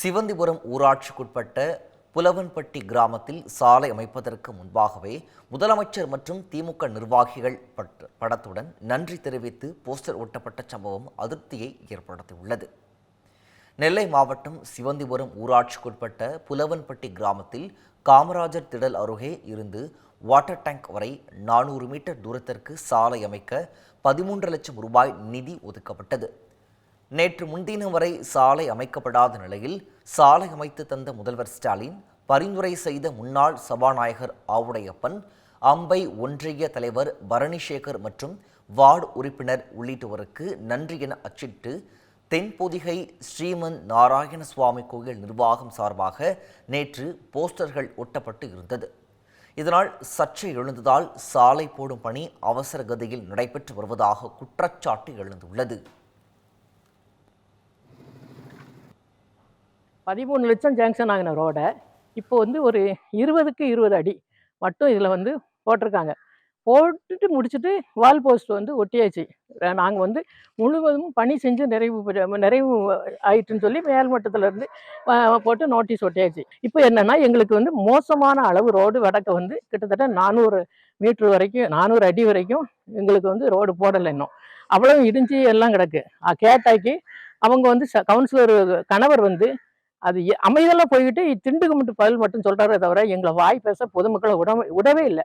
சிவந்திபுரம் ஊராட்சிக்குட்பட்ட புலவன்பட்டி கிராமத்தில் சாலை அமைப்பதற்கு முன்பாகவே முதலமைச்சர் மற்றும் திமுக நிர்வாகிகள் படத்துடன் நன்றி தெரிவித்து போஸ்டர் ஒட்டப்பட்ட சம்பவம் அதிருப்தியை ஏற்படுத்தியுள்ளது. நெல்லை மாவட்டம் சிவந்திபுரம் ஊராட்சிக்குட்பட்ட புலவன்பட்டி கிராமத்தில் காமராஜர் திடல் அருகே இருந்து வாட்டர் டேங்க் வரை 400 மீட்டர் தூரத்திற்கு சாலை அமைக்க 13 லட்சம் ரூபாய் நிதி ஒதுக்கப்பட்டது. நேற்று முன்தினம் வரை சாலை அமைக்கப்படாத நிலையில் சாலை அமைத்து தந்த முதல்வர் ஸ்டாலின் பரிந்துரை செய்த முன்னாள் சபாநாயகர் ஆவுடையப்பன், அம்பை ஒன்றிய தலைவர் பரணிசேகர் மற்றும் வார்டு உறுப்பினர் உள்ளிட்டோருக்கு நன்றி என அச்சிட்டு தென்பொதிகை ஸ்ரீமந்த் நாராயண சுவாமி கோயில் நிர்வாகம் சார்பாக நேற்று போஸ்டர்கள் ஒட்டப்பட்டு இருந்தது. இதனால் சர்ச்சை எழுந்ததால் சாலை போடும் பணி அவசர கதியில் நடைபெற்று வருவதாக குற்றச்சாட்டு எழுந்துள்ளது. 13 லட்சம் ஜாங்ஷன் ஆகின ரோடை இப்போ ஒரு 20க்கு 20 அடி மட்டும் இதில் போட்டிருக்காங்க. போட்டுட்டு முடிச்சுட்டு வால் போஸ்ட் ஒட்டியாச்சு. நாங்கள் முழுவதும் பணி செஞ்சு நிறைவு ஆயிட்டுன்னு சொல்லி மேல்மட்டத்திலேருந்து போட்டு நோட்டீஸ் ஒட்டியாச்சு. இப்போ என்னென்னா எங்களுக்கு மோசமான அளவு ரோடு வடக்க கிட்டத்தட்ட 400 மீட்ரு வரைக்கும் 400 அடி வரைக்கும் எங்களுக்கு ரோடு போடலை. இன்னும் அவ்வளோ இடிஞ்சு எல்லாம் கிடக்கு. கேட்டாக்கி அவங்க கவுன்சிலர் கணவர் அது அமைதெல்லாம் போய்கிட்டு திண்டுக்கு மட்டும் பதில் மட்டும் சொல்கிறாரே தவிர எங்களை வாய் பேச பொதுமக்களை விடவே இல்லை.